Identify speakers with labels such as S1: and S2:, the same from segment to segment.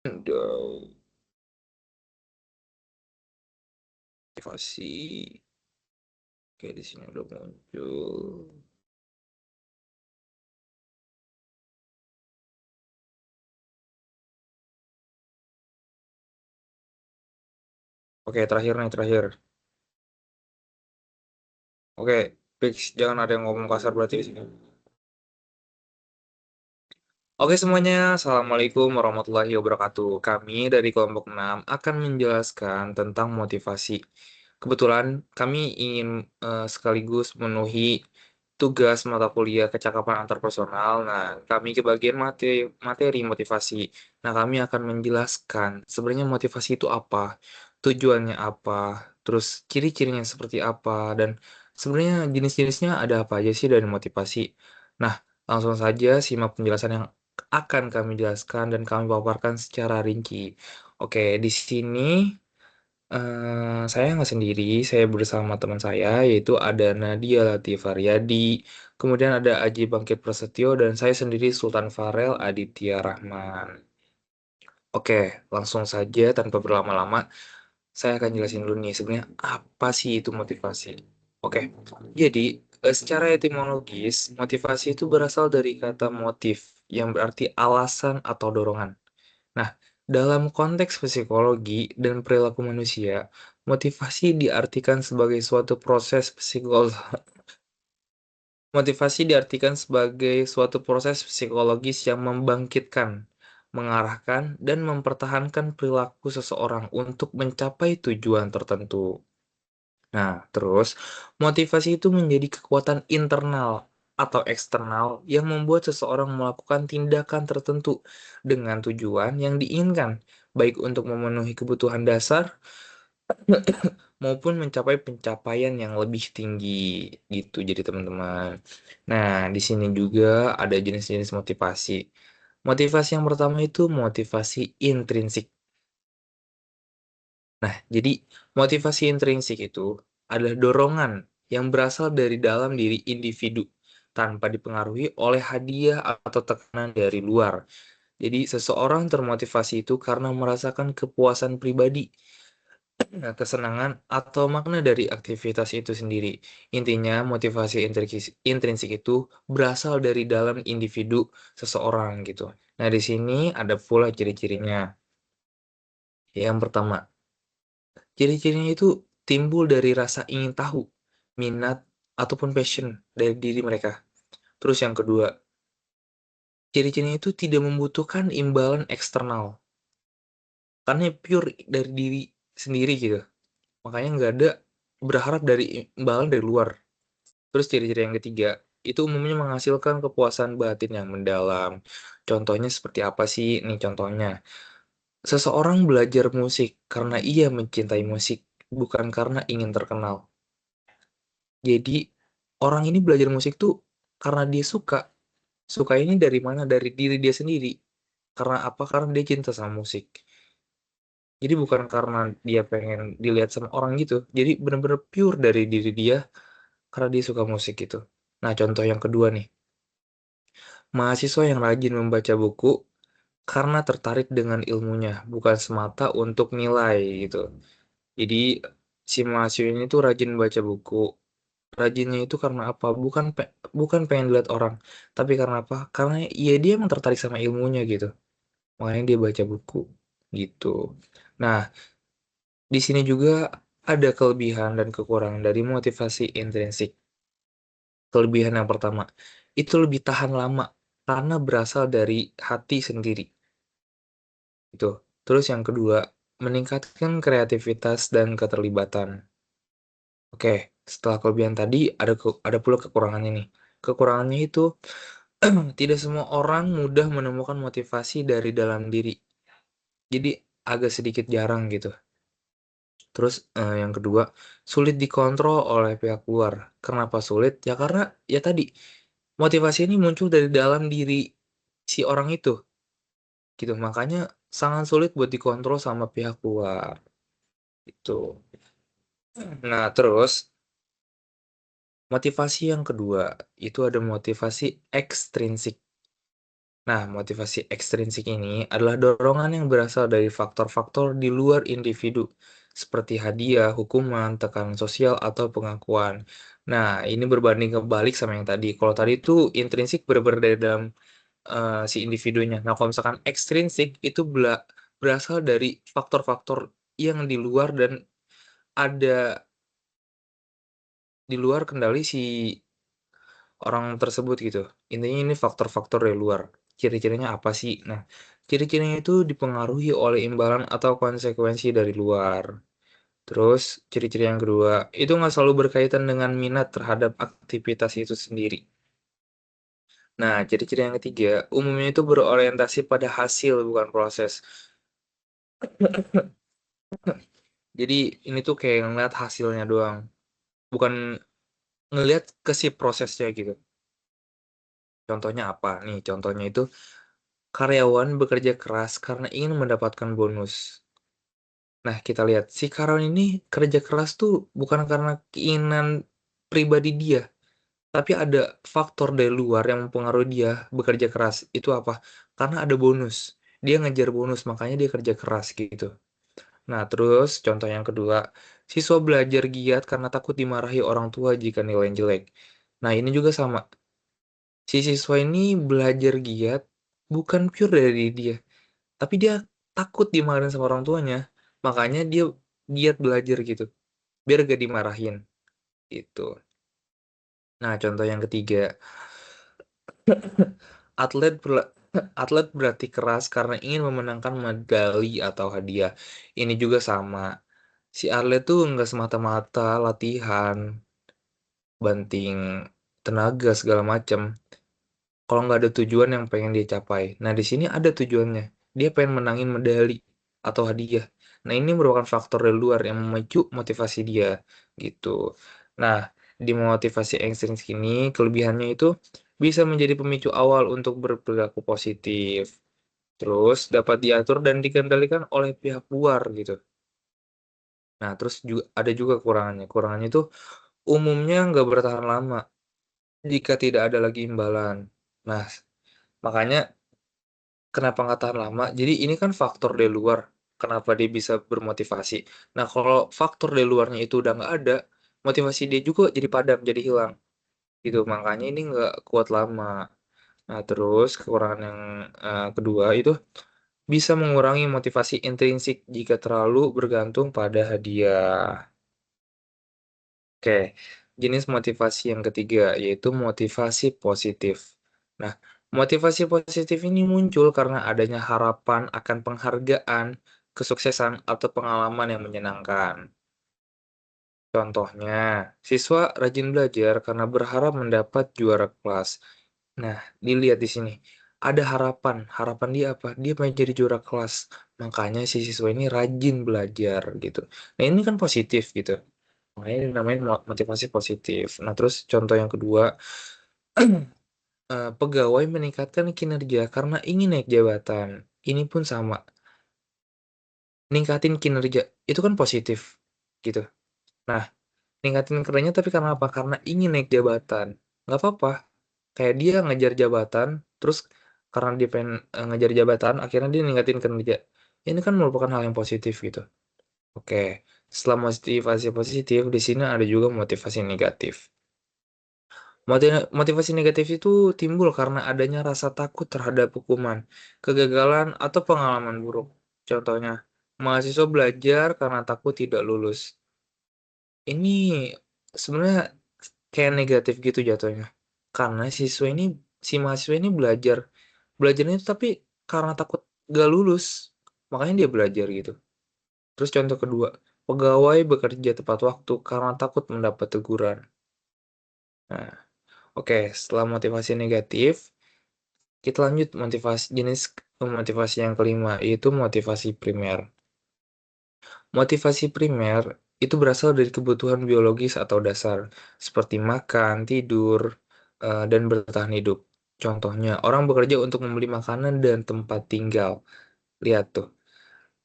S1: Window motivasi. Oke, di sini udah muncul. Oke, terakhir nih, terakhir. Oke, fix jangan ada yang ngomong kasar berarti di sini. Oke semuanya, Assalamualaikum warahmatullahi wabarakatuh. Kami dari kelompok 6 akan menjelaskan tentang motivasi. Kebetulan kami ingin sekaligus memenuhi tugas mata kuliah kecakapan antarpersonal. Nah, kami ke bagian materi motivasi. Nah, kami akan menjelaskan sebenarnya motivasi itu apa, tujuannya apa, terus ciri-cirinya seperti apa, dan sebenarnya jenis-jenisnya ada apa aja sih dari motivasi. Nah, langsung saja simak penjelasan yang akan kami jelaskan dan kami paparkan secara rinci. Oke, di sini saya nggak sendiri, saya bersama teman saya, yaitu ada Nadia Latifah Riyadi, kemudian ada Aji Bangkit Prasetyo, dan saya sendiri Sultan Farel Aditya Rahman. Oke, langsung saja tanpa berlama-lama, saya akan jelasin dulu nih sebenarnya apa sih itu motivasi. Oke, jadi secara etimologis, motivasi itu berasal dari kata motif yang berarti alasan atau dorongan. Nah, dalam konteks psikologi dan perilaku manusia, motivasi diartikan sebagai suatu proses motivasi diartikan sebagai suatu proses psikologis yang membangkitkan, mengarahkan, dan mempertahankan perilaku seseorang untuk mencapai tujuan tertentu. Nah, terus motivasi itu menjadi kekuatan internal atau eksternal yang membuat seseorang melakukan tindakan tertentu dengan tujuan yang diinginkan, baik untuk memenuhi kebutuhan dasar maupun mencapai pencapaian yang lebih tinggi gitu. Jadi teman-teman. Nah, di sini juga ada jenis-jenis motivasi. Motivasi yang pertama itu motivasi intrinsik. Nah, jadi motivasi intrinsik itu adalah dorongan yang berasal dari dalam diri individu tanpa dipengaruhi oleh hadiah atau tekanan dari luar. Jadi, seseorang termotivasi itu karena merasakan kepuasan pribadi, nah, kesenangan, atau makna dari aktivitas itu sendiri. Intinya, motivasi intrinsik itu berasal dari dalam individu seseorang gitu. Nah, di sini ada pula ciri-cirinya. Yang pertama, ciri-cirinya itu timbul dari rasa ingin tahu, minat, ataupun passion dari diri mereka. Terus yang kedua, ciri-cirinya itu tidak membutuhkan imbalan eksternal, karena pure dari diri sendiri gitu. Makanya nggak ada berharap dari imbalan dari luar. Terus ciri-ciri yang ketiga, itu umumnya menghasilkan kepuasan batin yang mendalam. Contohnya seperti apa sih? Nih contohnya, seseorang belajar musik karena ia mencintai musik, bukan karena ingin terkenal. Jadi, orang ini belajar musik tuh karena dia suka. Suka ini dari mana? Dari diri dia sendiri. Karena apa? Karena dia cinta sama musik. Jadi bukan karena dia pengen dilihat sama orang gitu. Jadi bener-bener pure dari diri dia karena dia suka musik gitu. Nah, contoh yang kedua nih. Mahasiswa yang rajin membaca buku karena tertarik dengan ilmunya, bukan semata untuk nilai gitu. Jadi si mahasiswa ini tuh rajin baca buku. Rajinnya itu karena apa? Bukan pengen dilihat orang, tapi karena apa? Karena ya dia emang tertarik sama ilmunya gitu. Makanya dia baca buku gitu. Nah, di sini juga ada kelebihan dan kekurangan dari motivasi intrinsik. Kelebihan yang pertama, itu lebih tahan lama karena berasal dari hati sendiri. Itu. Terus yang kedua, meningkatkan kreativitas dan keterlibatan. Oke, setelah kelebihan tadi ada pula kekurangannya nih. Kekurangannya itu tidak semua orang mudah menemukan motivasi dari dalam diri. Jadi agak sedikit jarang gitu. Terus yang kedua, sulit dikontrol oleh pihak luar. Kenapa sulit? Ya karena ya tadi motivasi ini muncul dari dalam diri si orang itu gitu. Makanya sangat sulit buat dikontrol sama pihak luar gitu. Nah, terus motivasi yang kedua itu ada motivasi ekstrinsik. Nah, motivasi ekstrinsik ini adalah dorongan yang berasal dari faktor-faktor di luar individu, seperti hadiah, hukuman, tekanan sosial, atau pengakuan. Nah, ini berbanding kebalik sama yang tadi. Kalau tadi itu intrinsik benar-benar dari dalam si individunya. Nah, kalau misalkan ekstrinsik itu berasal dari faktor-faktor yang di luar dan ada di luar kendali si orang tersebut gitu. Intinya ini faktor-faktor dari luar. Ciri-cirinya apa sih? Nah, ciri-cirinya itu dipengaruhi oleh imbalan atau konsekuensi dari luar. Terus, ciri-ciri yang kedua, itu nggak selalu berkaitan dengan minat terhadap aktivitas itu sendiri. Nah, ciri-ciri yang ketiga, umumnya itu berorientasi pada hasil, bukan proses. Jadi, ini tuh kayak ngeliat hasilnya doang, bukan ngelihat ke si prosesnya gitu. Contohnya apa? Nih, contohnya itu karyawan bekerja keras karena ingin mendapatkan bonus. Nah, kita lihat si karyawan ini kerja keras tuh bukan karena keinginan pribadi dia, tapi ada faktor dari luar yang mempengaruhi dia bekerja keras. Itu apa? Karena ada bonus. Dia ngejar bonus, makanya dia kerja keras gitu. Nah, terus contoh yang kedua, siswa belajar giat karena takut dimarahi orang tua jika nilainya jelek. Nah, ini juga sama. Si siswa ini belajar giat bukan pure dari dia, tapi dia takut dimarahin sama orang tuanya. Makanya dia giat belajar gitu, biar gak dimarahin gitu. Nah, contoh yang ketiga, atlet atlet berlatih keras karena ingin memenangkan medali atau hadiah. Ini juga sama. Si atlet tuh nggak semata-mata latihan, banting tenaga segala macam. Kalau nggak ada tujuan yang pengen dia capai. Nah, di sini ada tujuannya. Dia pengen menangin medali atau hadiah. Nah, ini merupakan faktor dari luar yang memicu motivasi dia gitu. Nah, di motivasi ekstrinsik ini kelebihannya itu bisa menjadi pemicu awal untuk berperilaku positif. Terus dapat diatur dan dikendalikan oleh pihak luar gitu. Nah, terus juga ada juga kekurangannya. Kekurangannya itu umumnya nggak bertahan lama jika tidak ada lagi imbalan. Nah, makanya kenapa nggak tahan lama? Jadi ini kan faktor dari luar, kenapa dia bisa bermotivasi. Nah, kalau faktor dari luarnya itu udah nggak ada, motivasi dia juga jadi padam, jadi hilang. Gitu, makanya ini nggak kuat lama. Nah, terus kekurangan yang kedua itu bisa mengurangi motivasi intrinsik jika terlalu bergantung pada hadiah. Oke, jenis motivasi yang ketiga yaitu motivasi positif. Nah, motivasi positif ini muncul karena adanya harapan akan penghargaan, kesuksesan, atau pengalaman yang menyenangkan. Contohnya, siswa rajin belajar karena berharap mendapat juara kelas. Nah, dilihat di sini. Ada harapan. Harapan dia apa? Dia pengen jadi juara kelas. Makanya si siswa ini rajin belajar gitu. Nah, ini kan positif gitu. Makanya ini namanya motivasi positif. Nah, terus contoh yang kedua, pegawai meningkatkan kinerja karena ingin naik jabatan. Ini pun sama, ningkatin kinerja itu kan positif gitu. Nah, ningkatin kinerjanya tapi karena apa? Karena ingin naik jabatan. Nggak apa-apa. Kayak dia ngejar jabatan, terus karena dia pengen ngejar jabatan, akhirnya dia ningkatin kinerja. Ini kan merupakan hal yang positif gitu. Oke, setelah motivasi positif, di sini ada juga motivasi negatif. Motivasi negatif itu timbul karena adanya rasa takut terhadap hukuman, kegagalan, atau pengalaman buruk. Contohnya, mahasiswa belajar karena takut tidak lulus. Ini sebenarnya kayak negatif gitu jatuhnya. Karena si mahasiswa ini belajar. Belajarnya itu tapi karena takut gak lulus. Makanya dia belajar gitu. Terus contoh kedua, pegawai bekerja tepat waktu karena takut mendapat teguran. Nah, oke, setelah motivasi negatif, kita lanjut jenis motivasi yang kelima, yaitu motivasi primer. Motivasi primer itu berasal dari kebutuhan biologis atau dasar, seperti makan, tidur, dan bertahan hidup. Contohnya, orang bekerja untuk membeli makanan dan tempat tinggal. Lihat tuh,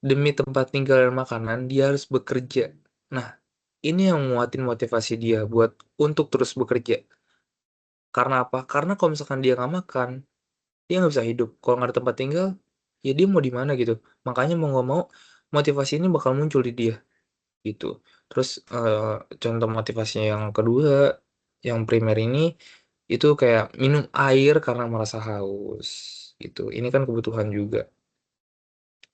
S1: demi tempat tinggal dan makanan, dia harus bekerja. Nah, ini yang nguatin motivasi dia untuk terus bekerja. Karena apa? Karena kalau misalkan dia nggak makan, dia nggak bisa hidup. Kalau nggak ada tempat tinggal, ya dia mau di mana gitu. Makanya mau nggak mau, motivasi ini bakal muncul di dia, gitu. Terus, contoh motivasinya yang kedua, yang primer ini, itu kayak minum air karena merasa haus, gitu. Ini kan kebutuhan juga.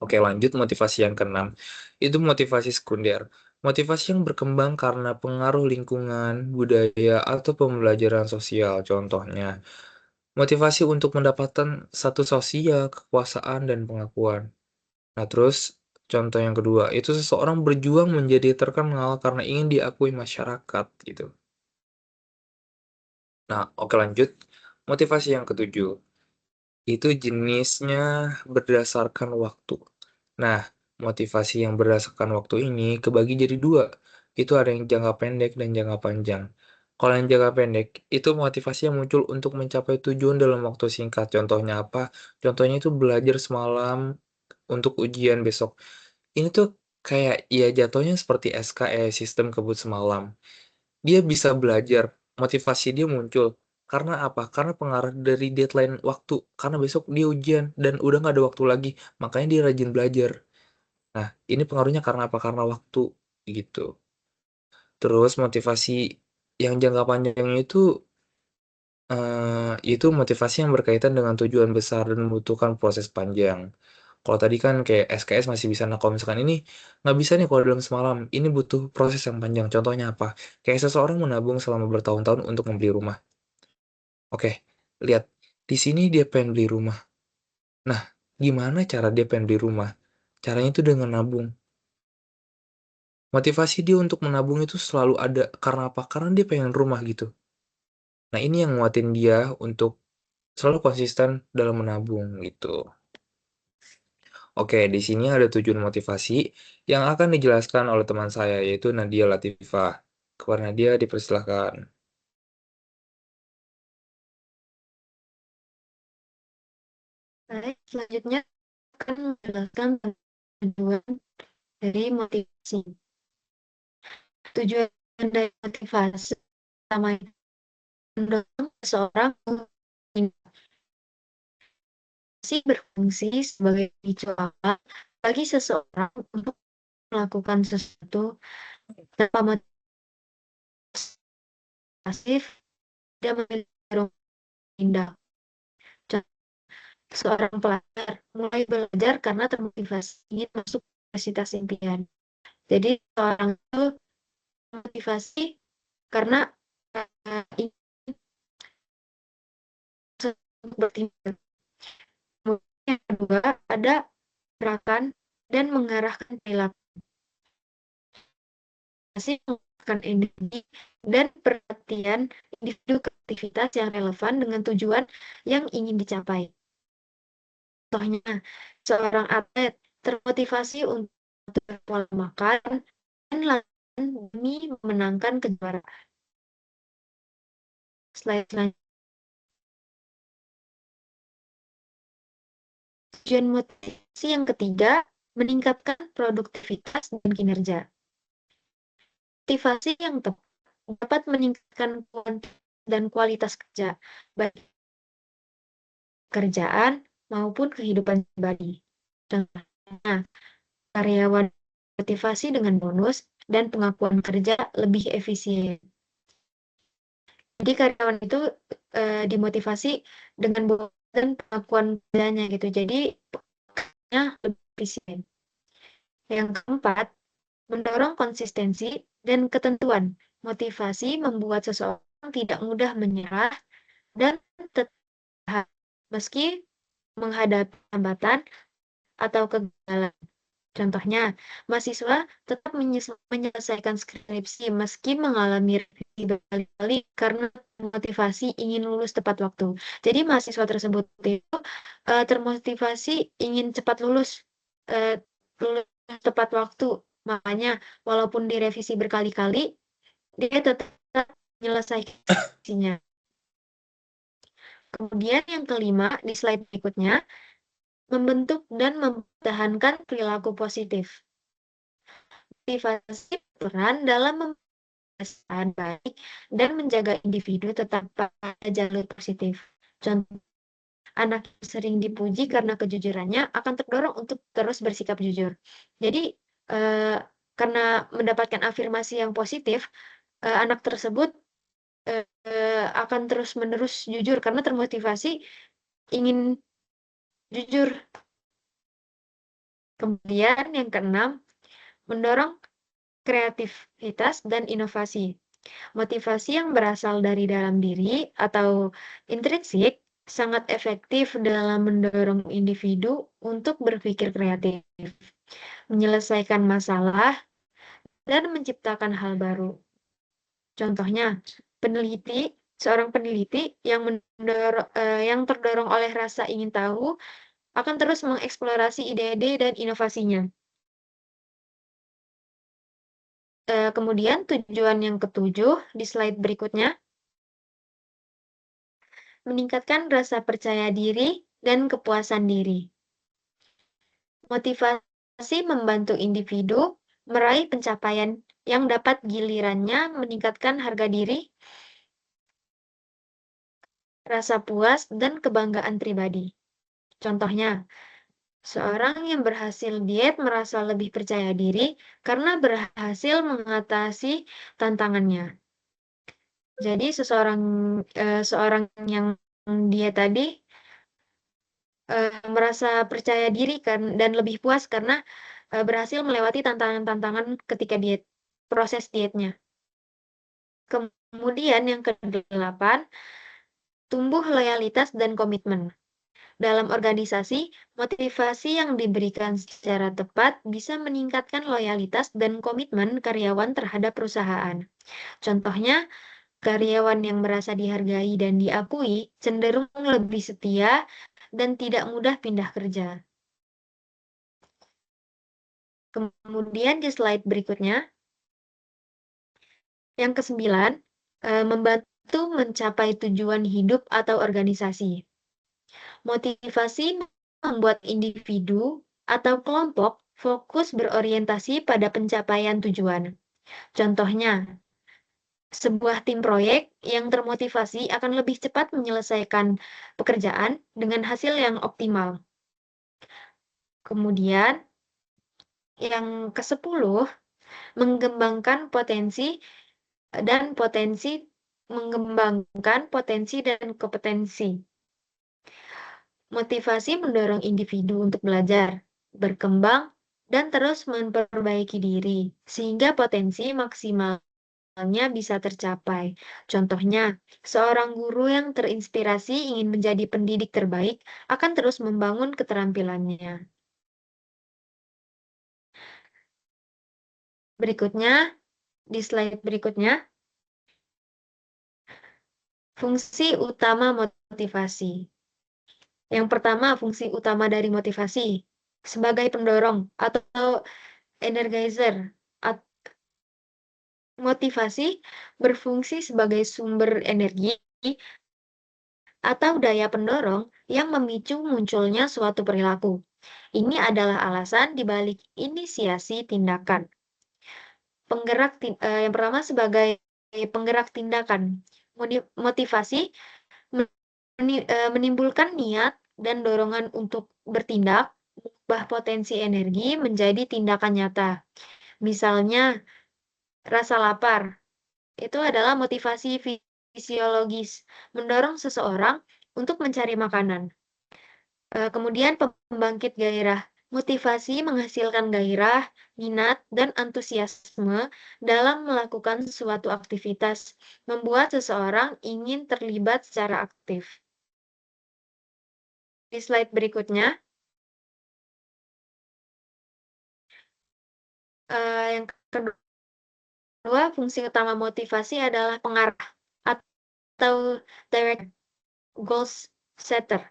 S1: Oke, lanjut motivasi yang keenam. Itu motivasi sekunder. Motivasi yang berkembang karena pengaruh lingkungan, budaya, atau pembelajaran sosial. Contohnya, motivasi untuk mendapatkan status sosial, kekuasaan, dan pengakuan. Nah, terus contoh yang kedua, itu seseorang berjuang menjadi terkenal karena ingin diakui masyarakat, gitu. Nah, oke lanjut. Motivasi yang ketujuh, itu jenisnya berdasarkan waktu. Nah, motivasi yang berdasarkan waktu ini kebagi jadi dua. Itu ada yang jangka pendek dan jangka panjang. Kalau yang jangka pendek, itu motivasi yang muncul untuk mencapai tujuan dalam waktu singkat. Contohnya apa? Contohnya itu belajar semalam untuk ujian besok. Ini tuh kayak ya jatuhnya seperti SKS, sistem kebut semalam. Dia bisa belajar, motivasi dia muncul. Karena apa? Karena pengaruh dari deadline waktu. Karena besok dia ujian dan udah nggak ada waktu lagi. Makanya dia rajin belajar. Nah, ini pengaruhnya karena apa? Karena waktu, gitu. Terus motivasi yang jangka panjang itu motivasi yang berkaitan dengan tujuan besar dan membutuhkan proses panjang. Kalau tadi kan kayak SKS masih bisa, nah kalau misalkan ini nggak bisa nih kalau dalam semalam, ini butuh proses yang panjang. Contohnya apa? Kayak seseorang menabung selama bertahun-tahun untuk membeli rumah. Oke, lihat, di sini dia pengen beli rumah. Nah, gimana cara dia pengen beli rumah? Caranya itu dengan nabung. Motivasi dia untuk menabung itu selalu ada. Karena apa? Karena dia pengen rumah gitu. Nah, ini yang nguatin dia untuk selalu konsisten dalam menabung gitu. Oke, di sini ada tujuan motivasi yang akan dijelaskan oleh teman saya yaitu Nadia Latifah. Kepada Nadia dipersilakan.
S2: Baik, selanjutnya akan menjelaskan tujuan dari motivasi. Tujuan dari motivasi pertama itu mendorong seseorang untuk berfungsi sebagai picu awal bagi seseorang untuk melakukan sesuatu tanpa motivasi dan memiliki dorongan indah. Contoh, seorang pelajar mulai belajar karena termotivasi ingin masuk universitas impian. Jadi seorang itu motivasi karena ingin bertindak. Kemudian yang kedua ada gerakan dan mengarahkan perilaku. Masih menggunakan energi dan perhatian individu ke aktivitas yang relevan dengan tujuan yang ingin dicapai. Contohnya, seorang atlet termotivasi untuk pola makan dan latihan demi memenangkan kejuaraan. Slide selanjutnya. Tujuan motivasi yang ketiga, meningkatkan produktivitas dan kinerja. Motivasi yang tepat dapat meningkatkan kuantitas dan kualitas kerja, baik pekerjaan maupun kehidupan pribadi. Contohnya, karyawan motivasi dengan bonus dan pengakuan kerja lebih efisien. Jadi karyawan itu dimotivasi dengan bonus dan pengakuan kerjanya gitu. Jadi pekerjaannya lebih efisien. Yang keempat, mendorong konsistensi dan ketentuan. Motivasi membuat seseorang tidak mudah menyerah dan tetap meski menghadapi hambatan atau kegagalan. Contohnya, mahasiswa tetap menyelesaikan skripsi meski mengalami revisi berkali-kali karena motivasi ingin lulus tepat waktu. Jadi mahasiswa tersebut itu termotivasi ingin cepat lulus, eh, lulus tepat waktu. Makanya walaupun direvisi berkali-kali, dia tetap menyelesaikan skripsinya. Kemudian yang kelima di slide berikutnya, membentuk dan mempertahankan perilaku positif. Motivasi peran dalam mempertahankan baik dan menjaga individu tetap pada jalur positif. Contoh, Anak yang sering dipuji karena kejujurannya akan terdorong untuk terus bersikap jujur. Jadi, karena mendapatkan afirmasi yang positif, anak tersebut, akan terus-menerus jujur karena termotivasi ingin jujur. Kemudian yang keenam, mendorong kreativitas dan inovasi. Motivasi yang berasal dari dalam diri atau intrinsik sangat efektif dalam mendorong individu untuk berpikir kreatif, menyelesaikan masalah, dan menciptakan hal baru. Contohnya, seorang peneliti yang terdorong oleh rasa ingin tahu akan terus mengeksplorasi ide-ide dan inovasinya. Kemudian tujuan yang ketujuh di slide berikutnya, meningkatkan rasa percaya diri dan kepuasan diri. Motivasi membantu individu meraih pencapaian yang dapat gilirannya meningkatkan harga diri, rasa puas, dan kebanggaan pribadi. Contohnya, seorang yang berhasil diet merasa lebih percaya diri karena berhasil mengatasi tantangannya. Jadi seorang yang diet tadi merasa percaya diri dan lebih puas karena berhasil melewati tantangan-tantangan ketika proses dietnya. Kemudian yang kedelapan, tumbuh loyalitas dan komitmen. Dalam organisasi, motivasi yang diberikan secara tepat bisa meningkatkan loyalitas dan komitmen karyawan terhadap perusahaan. Contohnya, karyawan yang merasa dihargai dan diakui cenderung lebih setia dan tidak mudah pindah kerja. Kemudian di slide berikutnya, yang kesembilan, membantu mencapai tujuan hidup atau organisasi. Motivasi membuat individu atau kelompok fokus berorientasi pada pencapaian tujuan. Contohnya, sebuah tim proyek yang termotivasi akan lebih cepat menyelesaikan pekerjaan dengan hasil yang optimal. Kemudian, yang ke-10, mengembangkan potensi dan kompetensi. Motivasi mendorong individu untuk belajar, berkembang, dan terus memperbaiki diri, sehingga potensi maksimalnya bisa tercapai. Contohnya, seorang guru yang terinspirasi ingin menjadi pendidik terbaik akan terus membangun keterampilannya. Berikutnya, di slide berikutnya, fungsi utama motivasi. Yang pertama, fungsi utama dari motivasi sebagai pendorong atau energizer. Motivasi berfungsi sebagai sumber energi atau daya pendorong yang memicu munculnya suatu perilaku. Ini adalah alasan dibalik inisiasi tindakan. Yang pertama sebagai penggerak tindakan. Motivasi menimbulkan niat dan dorongan untuk bertindak, mengubah potensi energi menjadi tindakan nyata. Misalnya, rasa lapar. Itu adalah motivasi fisiologis, mendorong seseorang untuk mencari makanan. Kemudian pembangkit gairah. Motivasi menghasilkan gairah, minat, dan antusiasme dalam melakukan suatu aktivitas, membuat seseorang ingin terlibat secara aktif. Di slide berikutnya, yang kedua, fungsi utama motivasi adalah pengarah atau direct goals setter.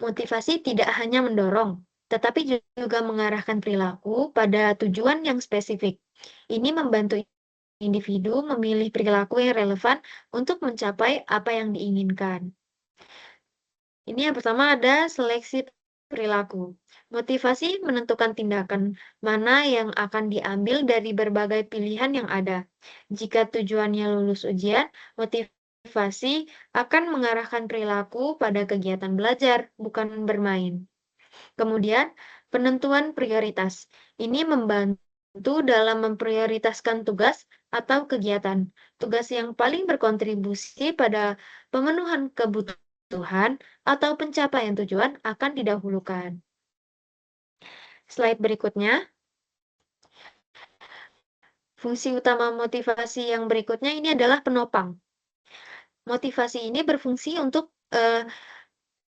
S2: Motivasi tidak hanya mendorong, tetapi juga mengarahkan perilaku pada tujuan yang spesifik. Ini membantu individu memilih perilaku yang relevan untuk mencapai apa yang diinginkan. Ini yang pertama ada seleksi perilaku. Motivasi menentukan tindakan mana yang akan diambil dari berbagai pilihan yang ada. Jika tujuannya lulus ujian, motivasi motivasi akan mengarahkan perilaku pada kegiatan belajar, bukan bermain. Kemudian, penentuan prioritas. Ini membantu dalam memprioritaskan tugas atau kegiatan. Tugas yang paling berkontribusi pada pemenuhan kebutuhan atau pencapaian tujuan akan didahulukan. Slide berikutnya. Fungsi utama motivasi yang berikutnya ini adalah penopang. Motivasi ini berfungsi untuk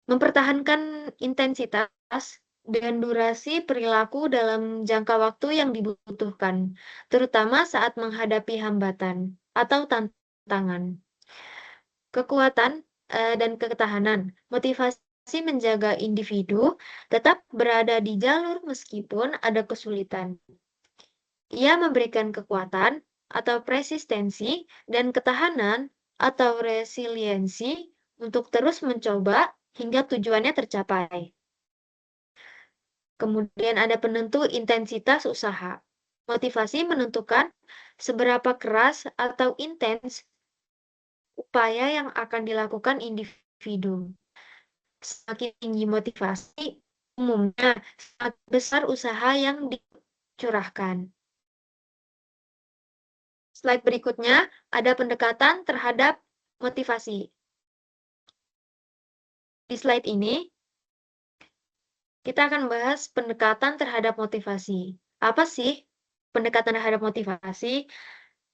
S2: mempertahankan intensitas dan durasi perilaku dalam jangka waktu yang dibutuhkan, terutama saat menghadapi hambatan atau tantangan. Kekuatan dan ketahanan. Motivasi menjaga individu tetap berada di jalur meskipun ada kesulitan. Ia memberikan kekuatan atau persistensi dan ketahanan atau resiliensi untuk terus mencoba hingga tujuannya tercapai. Kemudian ada penentu intensitas usaha. Motivasi menentukan seberapa keras atau intens upaya yang akan dilakukan individu. Semakin tinggi motivasi, umumnya semakin besar usaha yang dicurahkan. Slide berikutnya ada pendekatan terhadap motivasi. Di slide ini, kita akan bahas pendekatan terhadap motivasi. Apa sih pendekatan terhadap motivasi?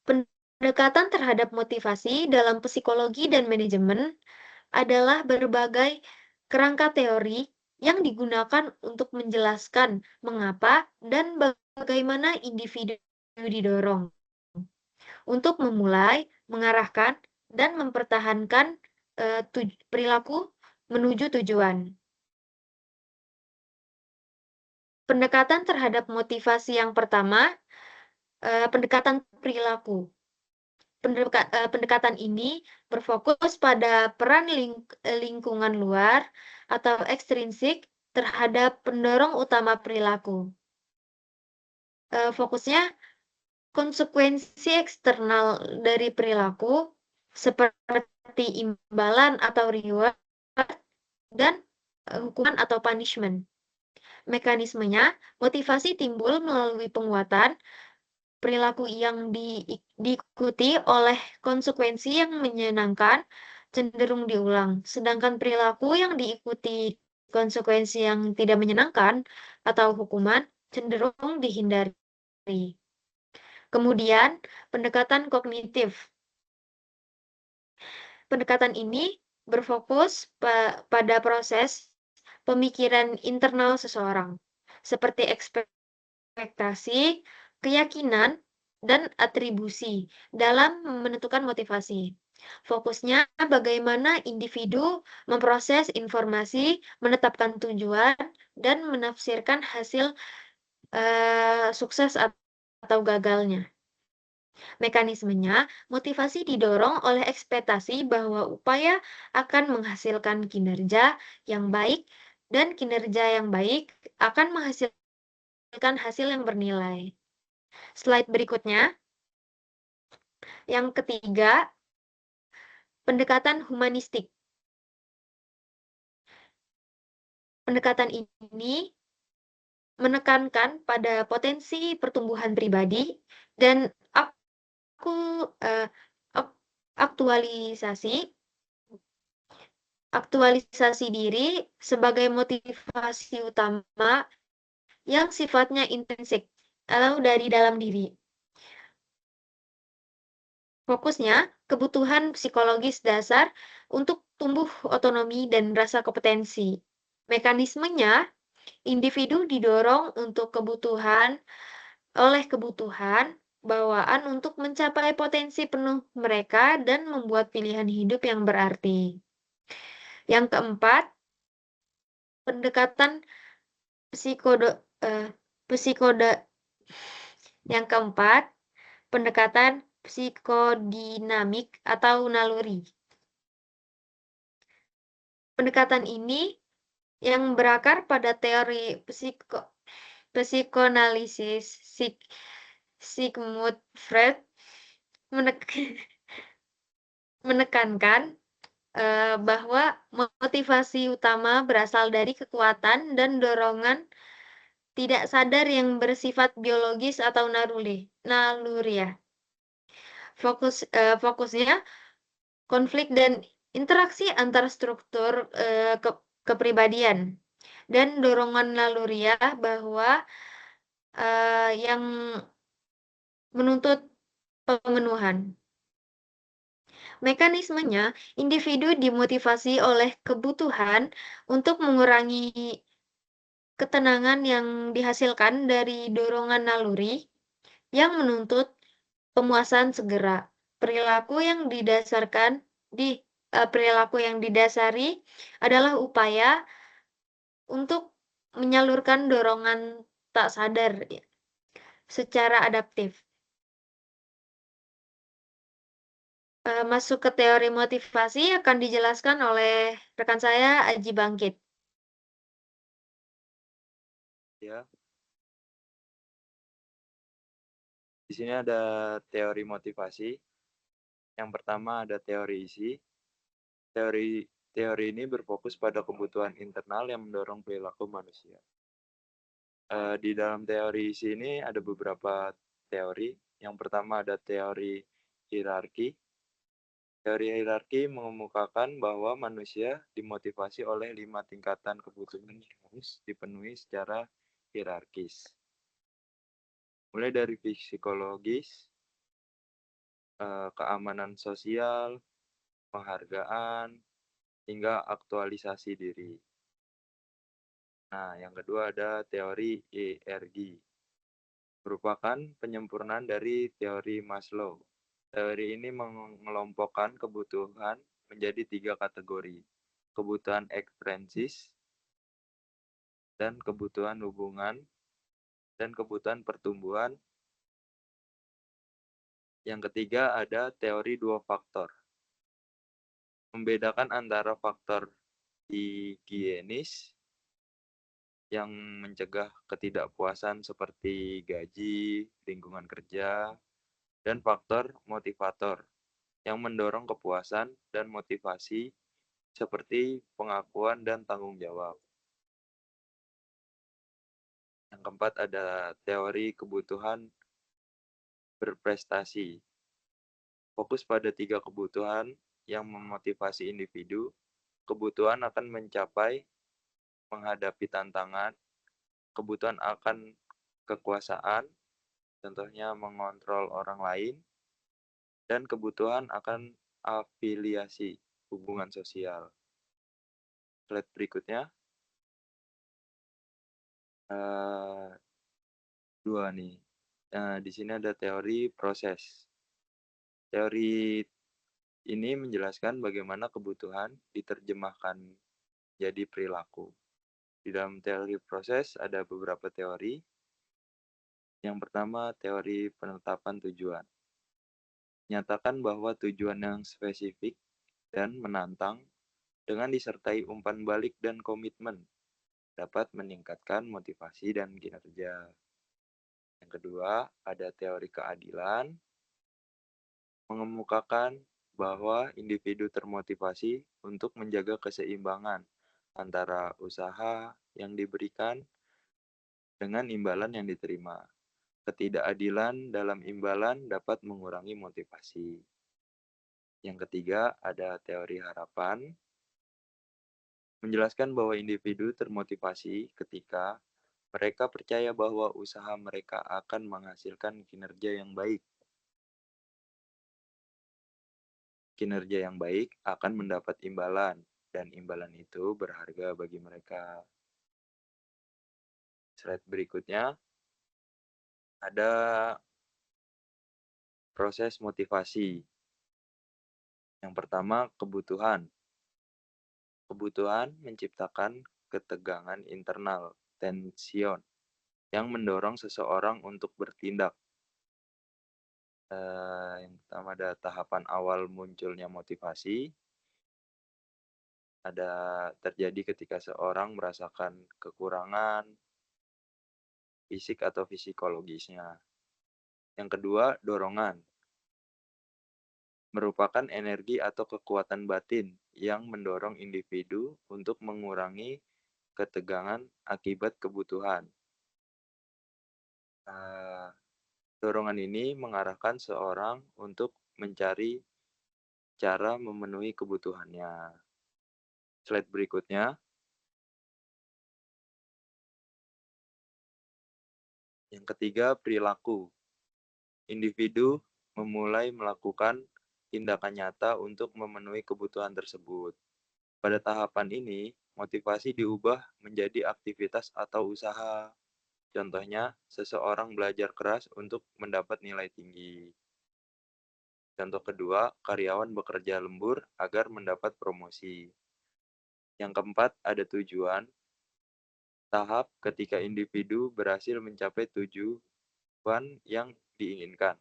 S2: Pendekatan terhadap motivasi dalam psikologi dan manajemen adalah berbagai kerangka teori yang digunakan untuk menjelaskan mengapa dan bagaimana individu didorong untuk memulai, mengarahkan, dan mempertahankan perilaku menuju tujuan. Pendekatan terhadap motivasi yang pertama, pendekatan perilaku. Pendekatan ini berfokus pada peran lingkungan luar atau ekstrinsik terhadap pendorong utama perilaku. Fokusnya konsekuensi eksternal dari perilaku seperti imbalan atau reward dan hukuman atau punishment. Mekanismenya, motivasi timbul melalui penguatan perilaku yang diikuti oleh konsekuensi yang menyenangkan cenderung diulang, sedangkan perilaku yang diikuti konsekuensi yang tidak menyenangkan atau hukuman cenderung dihindari. Kemudian, pendekatan kognitif. Pendekatan ini berfokus pada proses pemikiran internal seseorang, seperti ekspektasi, keyakinan, dan atribusi dalam menentukan motivasi. Fokusnya bagaimana individu memproses informasi, menetapkan tujuan, dan menafsirkan hasil sukses atau gagalnya. Mekanismenya, motivasi didorong oleh ekspektasi bahwa upaya akan menghasilkan kinerja yang baik dan kinerja yang baik akan menghasilkan hasil yang bernilai. Slide berikutnya. Yang ketiga, pendekatan humanistik. Pendekatan ini menekankan pada potensi pertumbuhan pribadi dan aktualisasi diri sebagai motivasi utama yang sifatnya intrinsik atau dari dalam diri. Fokusnya kebutuhan psikologis dasar untuk tumbuh otonomi dan rasa kompetensi. Mekanismenya, individu didorong untuk oleh kebutuhan bawaan untuk mencapai potensi penuh mereka dan membuat pilihan hidup yang berarti. Yang keempat, pendekatan yang keempat, pendekatan psikodinamik atau naluri. Pendekatan ini yang berakar pada teori psikoanalisis Sigmund Freud menekankan bahwa motivasi utama berasal dari kekuatan dan dorongan tidak sadar yang bersifat biologis atau naluriah. Fokusnya konflik dan interaksi antar struktur kepribadian dan dorongan naluriah bahwa yang menuntut pemenuhan. Mekanismenya, individu dimotivasi oleh kebutuhan untuk mengurangi ketenangan yang dihasilkan dari dorongan naluri yang menuntut pemuasan segera. Perilaku yang didasari adalah upaya untuk menyalurkan dorongan tak sadar secara adaptif. Masuk ke teori motivasi akan dijelaskan oleh rekan saya, Aji Bangkit.
S3: Ya, di sini ada teori motivasi. Yang pertama ada teori isi. Teori ini berfokus pada kebutuhan internal yang mendorong perilaku manusia. Di dalam teori isi ini ada beberapa teori. Yang pertama ada teori hierarki. Teori hierarki mengemukakan bahwa manusia dimotivasi oleh 5 tingkatan kebutuhan yang harus dipenuhi secara hierarkis. Mulai dari psikologis, keamanan sosial, penghargaan, hingga aktualisasi diri. Nah, yang kedua ada teori ERG, merupakan penyempurnaan dari teori Maslow. Teori ini mengelompokkan kebutuhan menjadi 3 kategori, kebutuhan ekstrinsis, dan kebutuhan hubungan, dan kebutuhan pertumbuhan. Yang ketiga ada teori 2 faktor, membedakan antara faktor higienis yang mencegah ketidakpuasan seperti gaji, lingkungan kerja, dan faktor motivator yang mendorong kepuasan dan motivasi seperti pengakuan dan tanggung jawab. Yang keempat ada teori kebutuhan berprestasi. Fokus pada 3 kebutuhan yang memotivasi individu. Kebutuhan akan menghadapi tantangan, kebutuhan akan kekuasaan, contohnya mengontrol orang lain, dan kebutuhan akan afiliasi, hubungan sosial. Slide berikutnya. 2 nih. Nah, di sini ada teori proses. Teori ini menjelaskan bagaimana kebutuhan diterjemahkan jadi perilaku. Di dalam teori proses ada beberapa teori. Yang pertama, teori penetapan tujuan. Nyatakan bahwa tujuan yang spesifik dan menantang dengan disertai umpan balik dan komitmen dapat meningkatkan motivasi dan kinerja. Yang kedua, ada teori keadilan, mengemukakan bahwa individu termotivasi untuk menjaga keseimbangan antara usaha yang diberikan dengan imbalan yang diterima. Ketidakadilan dalam imbalan dapat mengurangi motivasi. Yang ketiga, ada teori harapan, menjelaskan bahwa individu termotivasi ketika mereka percaya bahwa usaha mereka akan menghasilkan kinerja yang baik. Kinerja yang baik akan mendapat imbalan, dan imbalan itu berharga bagi mereka. Slide berikutnya, ada proses motivasi. Yang pertama, kebutuhan. Kebutuhan menciptakan ketegangan internal, tension, yang mendorong seseorang untuk bertindak. Yang pertama ada tahapan awal munculnya motivasi. Ada terjadi ketika seorang merasakan kekurangan fisik atau psikologisnya. Yang kedua, dorongan. merupakan energi atau kekuatan batin yang mendorong individu untuk mengurangi ketegangan akibat kebutuhan. Dorongan ini mengarahkan seorang untuk mencari cara memenuhi kebutuhannya. Slide berikutnya. Yang ketiga, perilaku. Individu memulai melakukan tindakan nyata untuk memenuhi kebutuhan tersebut. Pada tahapan ini, motivasi diubah menjadi aktivitas atau usaha. Contohnya, seseorang belajar keras untuk mendapat nilai tinggi. Contoh kedua, karyawan bekerja lembur agar mendapat promosi. Yang keempat, ada tujuan. Tahap ketika individu berhasil mencapai tujuan yang diinginkan.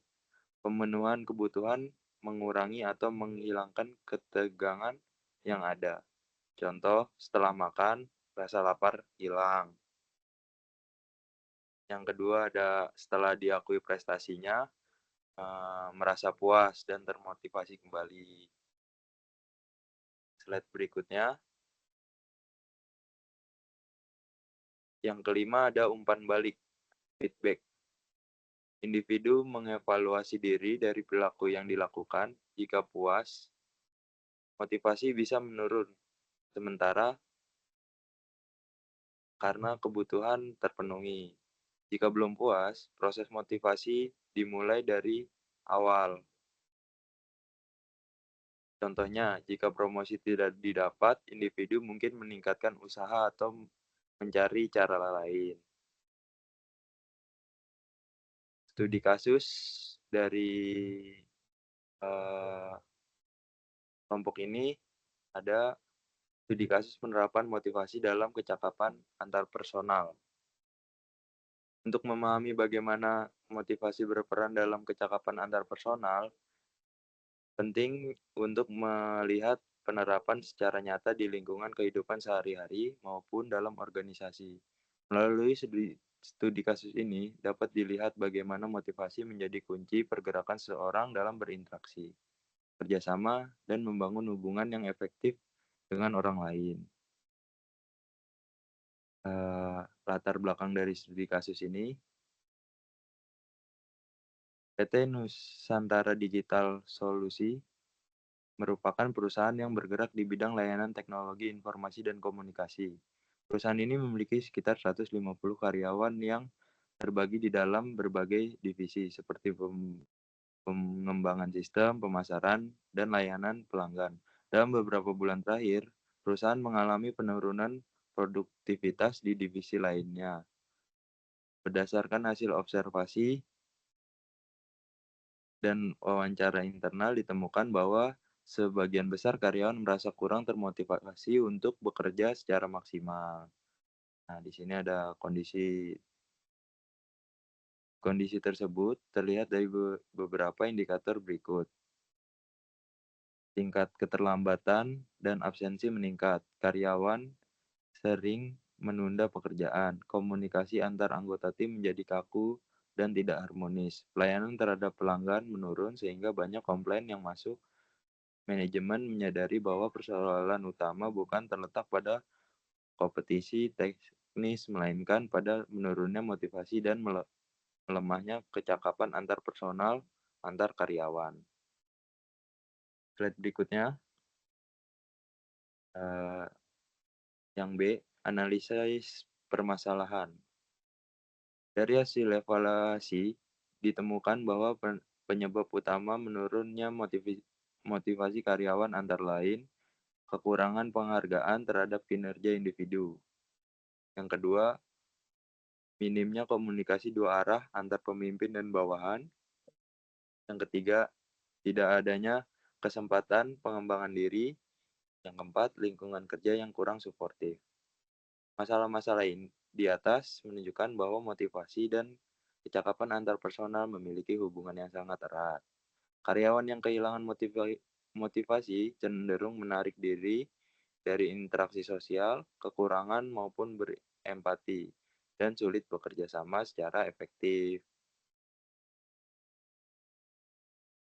S3: Pemenuhan kebutuhan mengurangi atau menghilangkan ketegangan yang ada. Contoh, setelah makan, rasa lapar hilang. Yang kedua ada setelah diakui prestasinya, merasa puas dan termotivasi kembali. Slide berikutnya. Yang kelima ada umpan balik, feedback. Individu mengevaluasi diri dari perilaku yang dilakukan. Jika puas, motivasi bisa menurun. Sementara karena kebutuhan terpenuhi. Jika belum puas, proses motivasi dimulai dari awal. Contohnya, jika promosi tidak didapat, individu mungkin meningkatkan usaha atau mencari cara lain. Studi kasus dari kelompok ini ada studi kasus penerapan motivasi dalam kecakapan antar personal. Untuk memahami bagaimana motivasi berperan dalam kecakapan antar personal, penting untuk melihat penerapan secara nyata di lingkungan kehidupan sehari-hari maupun dalam organisasi. Melalui studi kasus ini dapat dilihat bagaimana motivasi menjadi kunci pergerakan seseorang dalam berinteraksi, kerjasama, dan membangun hubungan yang efektif dengan orang lain. Latar belakang dari studi kasus ini, PT Nusantara Digital Solusi merupakan perusahaan yang bergerak di bidang layanan teknologi informasi dan komunikasi. Perusahaan ini memiliki sekitar 150 karyawan yang terbagi di dalam berbagai divisi seperti pengembangan sistem, pemasaran, dan layanan pelanggan. Dalam beberapa bulan terakhir, perusahaan mengalami penurunan produktivitas di divisi lainnya. Berdasarkan hasil observasi dan wawancara internal ditemukan bahwa sebagian besar karyawan merasa kurang termotivasi untuk bekerja secara maksimal. Nah, di sini ada kondisi tersebut terlihat dari beberapa indikator berikut. Tingkat keterlambatan dan absensi meningkat. Karyawan sering menunda pekerjaan. Komunikasi antar anggota tim menjadi kaku dan tidak harmonis. Pelayanan terhadap pelanggan menurun sehingga banyak komplain yang masuk. Manajemen menyadari bahwa persoalan utama bukan terletak pada kompetisi teknis, melainkan pada menurunnya motivasi dan melemahnya kecakapan antar personal, antar karyawan. Slide berikutnya. Yang B, analisis permasalahan. Dari hasil evaluasi, ditemukan bahwa penyebab utama menurunnya motivasi karyawan antara lain, kekurangan penghargaan terhadap kinerja individu. Yang kedua, minimnya komunikasi dua arah antar pemimpin dan bawahan. Yang ketiga, tidak adanya kesempatan pengembangan diri. Yang keempat, lingkungan kerja yang kurang suportif. Masalah-masalah ini di atas menunjukkan bahwa motivasi dan kecakapan antar personal memiliki hubungan yang sangat erat. Karyawan yang kehilangan motivasi cenderung menarik diri dari interaksi sosial, kekurangan maupun berempati, dan sulit bekerja sama secara efektif.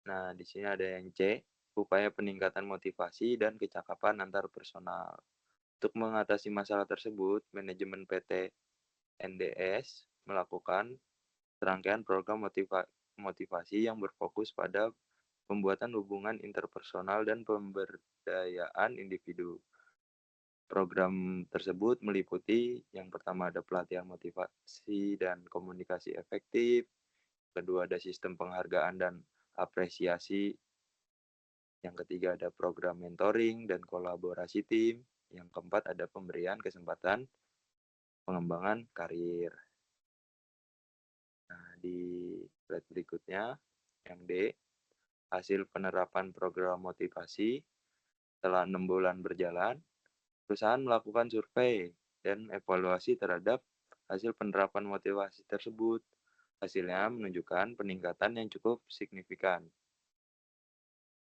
S3: Nah, di sini ada yang C, upaya peningkatan motivasi dan kecakapan antar personal. Untuk mengatasi masalah tersebut, manajemen PT NDS melakukan serangkaian program motivasi yang berfokus pada pembuatan hubungan interpersonal dan pemberdayaan individu. Program tersebut meliputi yang pertama ada pelatihan motivasi dan komunikasi efektif, kedua ada sistem penghargaan dan apresiasi, yang ketiga ada program mentoring dan kolaborasi tim, yang keempat ada pemberian kesempatan pengembangan karir. Nah, di slide berikutnya, yang D, hasil penerapan program motivasi setelah 6 bulan berjalan, perusahaan melakukan survei dan evaluasi terhadap hasil penerapan motivasi tersebut. Hasilnya menunjukkan peningkatan yang cukup signifikan.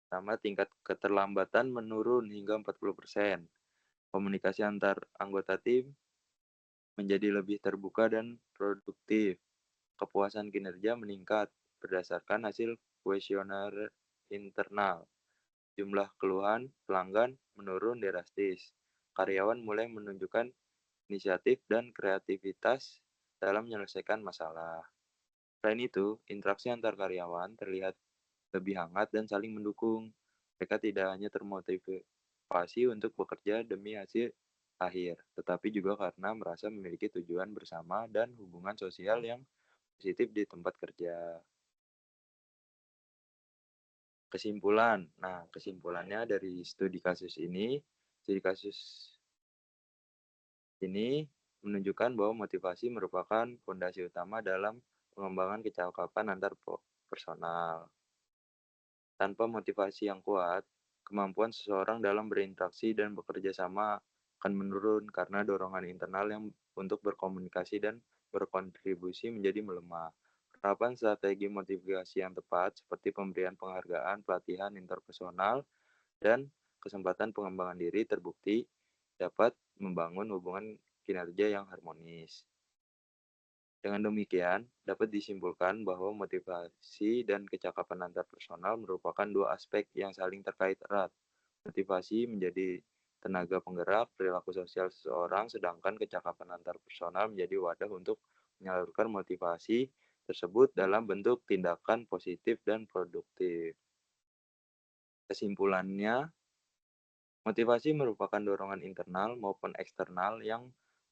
S3: Pertama, tingkat keterlambatan menurun hingga 40%. Komunikasi antar anggota tim menjadi lebih terbuka dan produktif. Kepuasan kinerja meningkat berdasarkan hasil kuesioner internal. Jumlah keluhan pelanggan menurun drastis. Karyawan mulai menunjukkan inisiatif dan kreativitas dalam menyelesaikan masalah. Selain itu, interaksi antar karyawan terlihat lebih hangat dan saling mendukung. Mereka tidak hanya termotivasi untuk bekerja demi hasil akhir, tetapi juga karena merasa memiliki tujuan bersama dan hubungan sosial yang positif di tempat kerja. Kesimpulan. Nah, kesimpulannya dari studi kasus ini menunjukkan bahwa motivasi merupakan fondasi utama dalam pengembangan kecakapan antar personal. Tanpa motivasi yang kuat, kemampuan seseorang dalam berinteraksi dan bekerja sama akan menurun karena dorongan internal yang untuk berkomunikasi dan berkontribusi menjadi melemah. Penerapan strategi motivasi yang tepat seperti pemberian penghargaan, pelatihan interpersonal, dan kesempatan pengembangan diri terbukti dapat membangun hubungan kinerja yang harmonis. Dengan demikian, dapat disimpulkan bahwa motivasi dan kecakapan antar personal merupakan dua aspek yang saling terkait erat. Motivasi menjadi tenaga penggerak perilaku sosial seseorang, sedangkan kecakapan antar personal menjadi wadah untuk menyalurkan motivasi tersebut dalam bentuk tindakan positif dan produktif. Kesimpulannya, motivasi merupakan dorongan internal maupun eksternal yang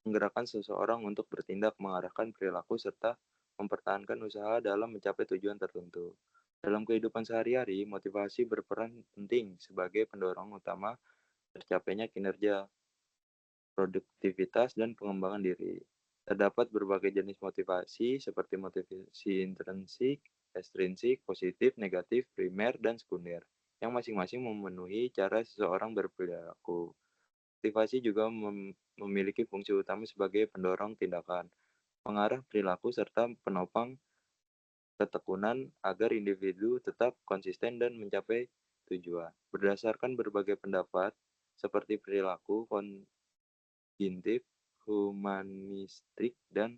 S3: menggerakkan seseorang untuk bertindak, mengarahkan perilaku, serta mempertahankan usaha dalam mencapai tujuan tertentu. Dalam kehidupan sehari-hari, motivasi berperan penting sebagai pendorong utama tercapainya kinerja, produktivitas, dan pengembangan diri. Terdapat berbagai jenis motivasi seperti motivasi intrinsik, ekstrinsik, positif, negatif, primer, dan sekunder, yang masing-masing memenuhi cara seseorang berperilaku. Motivasi juga memiliki fungsi utama sebagai pendorong tindakan, pengarah perilaku, serta penopang ketekunan agar individu tetap konsisten dan mencapai tujuan. Berdasarkan berbagai pendapat, seperti perilaku kognitif, humanistik, dan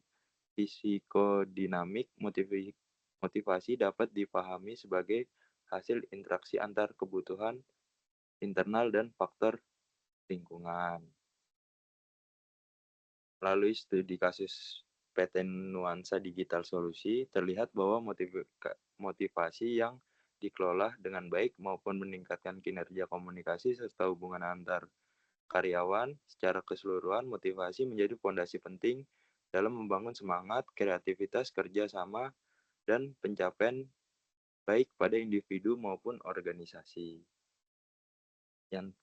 S3: psikodinamik, motivasi dapat dipahami sebagai hasil interaksi antar kebutuhan internal dan faktor lingkungan. Melalui studi kasus PT Nuansa Digital Solusi, terlihat bahwa motivasi yang dikelola dengan baik maupun meningkatkan kinerja komunikasi serta hubungan antar karyawan secara keseluruhan. Motivasi menjadi fondasi penting dalam membangun semangat, kreativitas, kerja sama, dan pencapaian baik pada individu maupun organisasi. Yang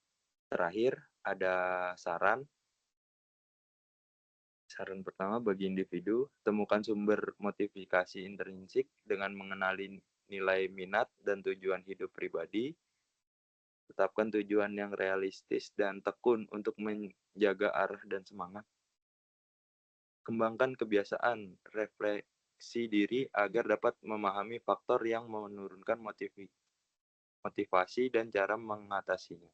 S3: terakhir, ada saran pertama bagi individu, temukan sumber motivasi intrinsik dengan mengenali nilai minat dan tujuan hidup pribadi. Tetapkan tujuan yang realistis dan tekun untuk menjaga arah dan semangat. Kembangkan kebiasaan refleksi diri agar dapat memahami faktor yang menurunkan motivasi dan cara mengatasinya.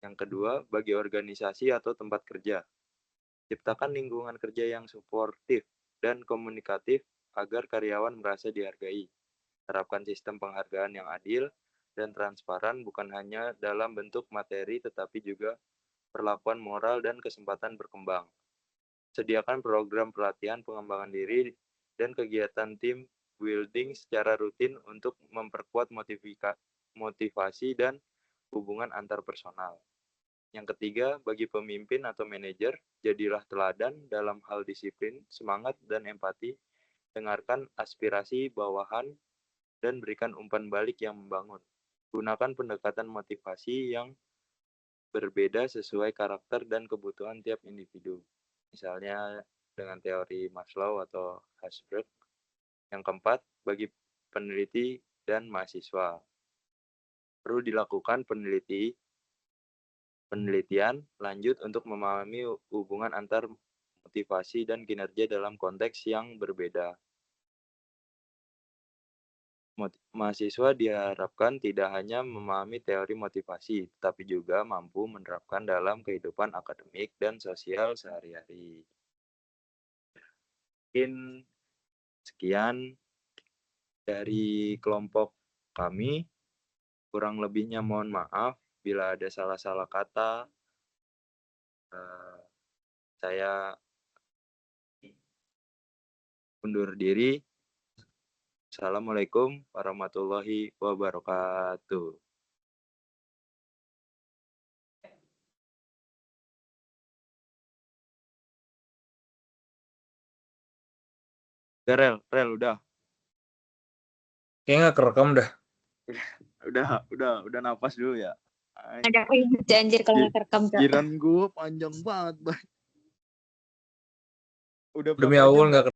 S3: Yang kedua, bagi organisasi atau tempat kerja, ciptakan lingkungan kerja yang suportif dan komunikatif agar karyawan merasa dihargai. Terapkan sistem penghargaan yang adil dan transparan bukan hanya dalam bentuk materi tetapi juga perlakuan moral dan kesempatan berkembang. Sediakan program pelatihan pengembangan diri dan kegiatan team building secara rutin untuk memperkuat motivasi dan hubungan antar personal. Yang ketiga, bagi pemimpin atau manajer, jadilah teladan dalam hal disiplin, semangat, dan empati. Dengarkan aspirasi bawahan dan berikan umpan balik yang membangun. Gunakan pendekatan motivasi yang berbeda sesuai karakter dan kebutuhan tiap individu. Misalnya dengan teori Maslow atau Herzberg. Yang keempat, bagi peneliti dan mahasiswa, perlu dilakukan penelitian lanjut untuk memahami hubungan antar motivasi dan kinerja dalam konteks yang berbeda. Mahasiswa diharapkan tidak hanya memahami teori motivasi, tetapi juga mampu menerapkan dalam kehidupan akademik dan sosial sehari-hari. Mungkin sekian dari kelompok kami. Kurang lebihnya mohon maaf bila ada salah-salah kata. Saya undur diri. Assalamualaikum warahmatullahi wabarakatuh. Udah, Rel, udah.
S1: Kayaknya nggak kerekam dah.
S3: Udah napas dulu ya.
S2: Ada anjir kalau kerekam.
S3: Giran gue panjang banget. Udah
S1: Demi
S3: berapa
S1: Allah
S3: jam?
S1: nggak